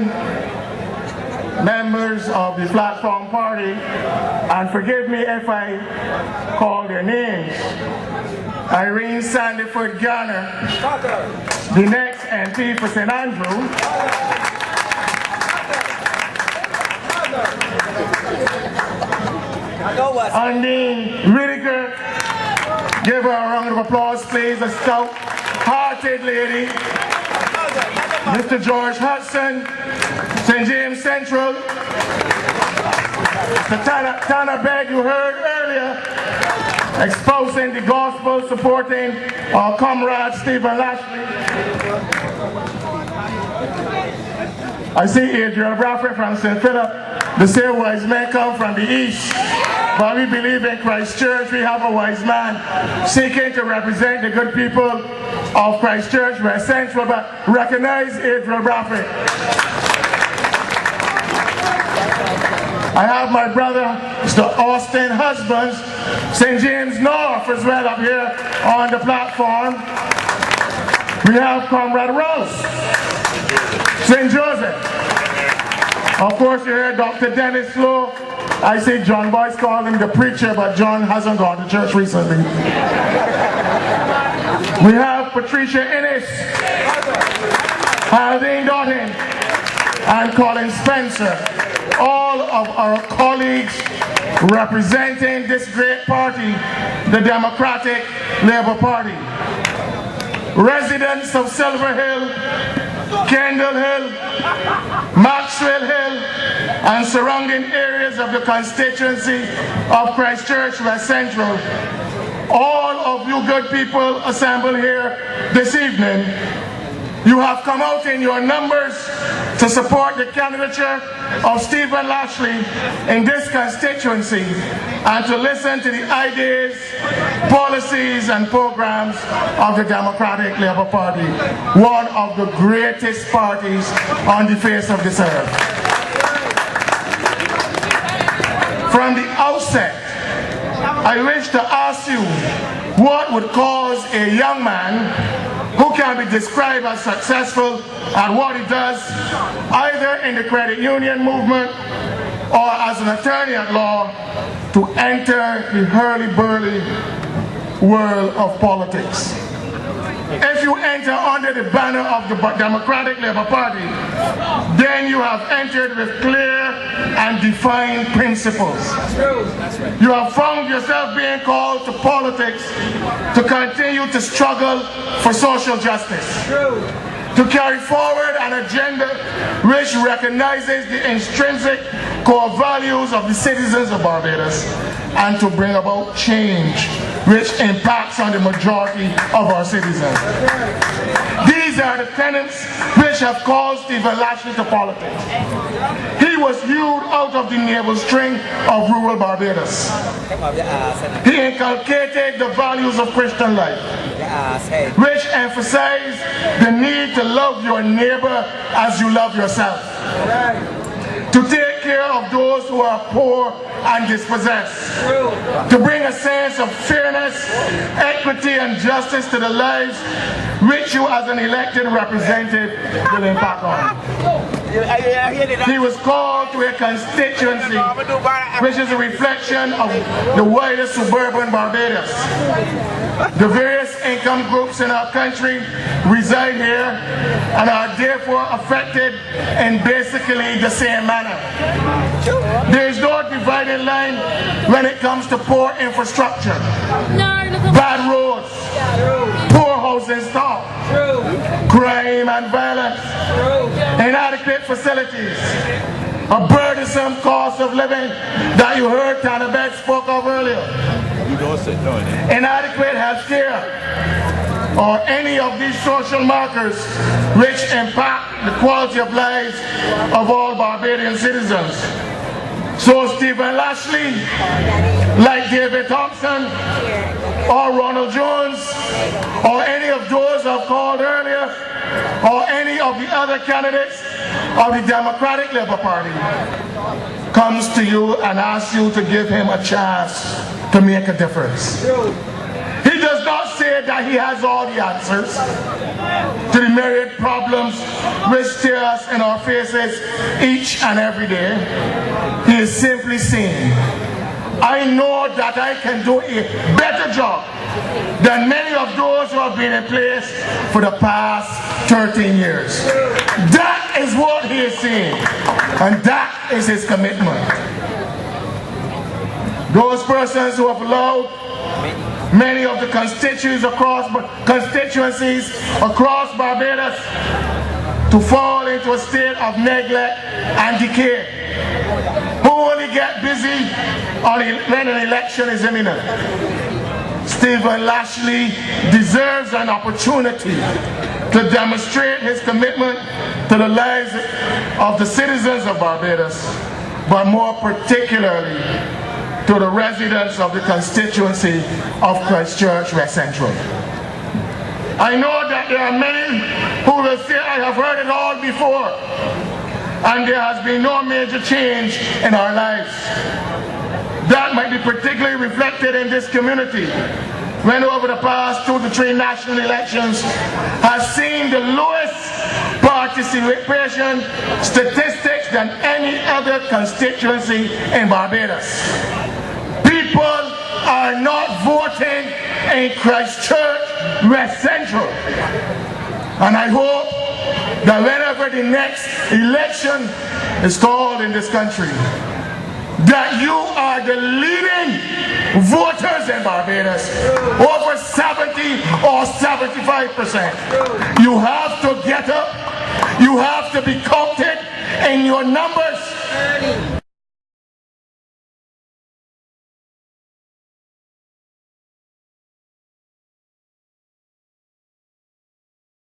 certain members of the platform party, and forgive me if I call their names. Irene Sandiford Garner, the next MP for St. Andrew. Undine Whitaker, give her a round of applause, please. A stout-hearted lady. Mr. George Hudson, St. James Central. Mr. Tanner Begg, you heard earlier, exposing the gospel, supporting our comrade Stephen Lashley. I see Adriel Bradford from St. Philip. The same wise men come from the east. But we believe in Christ Church. We have a wise man seeking to represent the good people of Christ Church, West Central, but recognize Adriel Bradford. I have my brother, Mr. Austin Husbands, St. James North as well up here on the platform. We have Comrade Rose, St. Joseph. Of course, you heard Dr. Dennis Lowe. I see John Boyce called him the preacher, but John hasn't gone to church recently. We have Patricia Innes, Haldane Doughton, and Colin Spencer. All of our colleagues representing this great party, the Democratic Labour Party. Residents of Silver Hill, Kendall Hill, Maxwell Hill, and surrounding areas of the constituency of Christchurch, West Central. All of you good people assembled here this evening, you have come out in your numbers to support the candidature of Stephen Lashley in this constituency and to listen to the ideas, policies and programs of the Democratic Labour Party, one of the greatest parties on the face of this earth. From the outset, I wish to ask you what would cause a young man who can be described as successful at what he does, either in the credit union movement or as an attorney at law, to enter the hurly-burly world of politics. If you enter under the banner of the Democratic Labour Party, then you have entered with clear and defined principles. You have found yourself being called to politics to continue to struggle for social justice, to carry forward an agenda which recognizes the intrinsic core values of the citizens of Barbados, and to bring about change which impacts on the majority of our citizens. These are the tenets which have called Stephen Lashley to politics. He was hewed out of the navel string of rural Barbados. He inculcated the values of Christian life, which emphasize the need to love your neighbor as you love yourself, to take care of those who are poor and dispossessed, to bring a sense of fairness, equity and justice to the lives which you as an elected representative will impact on. He was called to a constituency which is a reflection of the wider suburban Barbados. The various income groups in our country reside here and are therefore affected in basically the same manner. There is no dividing line when it comes to poor infrastructure, bad roads, poor housing stock, crime and violence, inadequate facilities, a burdensome cost of living that you heard Tanner Beck spoke of earlier, inadequate health care, or any of these social markers which impact the quality of lives of all Barbadian citizens. So Stephen Lashley, like David Thompson, or Ronald Jones, or any of those I've called earlier, or any of the other candidates of the Democratic Labour Party, comes to you and asks you to give him a chance to make a difference. He does not say say that he has all the answers to the myriad problems which stare us in our faces each and every day. He is simply saying, I know that I can do a better job than many of those who have been in place for the past 13 years. That is what he is saying, and that is his commitment. Those persons who have allowed many of the constituencies across Barbados to fall into a state of neglect and decay, who only get busy when an election is imminent. Stephen Lashley deserves an opportunity to demonstrate his commitment to the lives of the citizens of Barbados, but more particularly to the residents of the constituency of Christchurch West Central. I know that there are many who will say, I have heard it all before, and there has been no major change in our lives. That might be particularly reflected in this community, when over the past 2 to 3 national elections has seen the lowest participation statistics than any other constituency in Barbados. People are not voting in Christchurch West Central. And I hope that whenever the next election is called in this country, that you are the leading voters in Barbados, over 70 or 75%. You have to get up, you have to be counted in your numbers.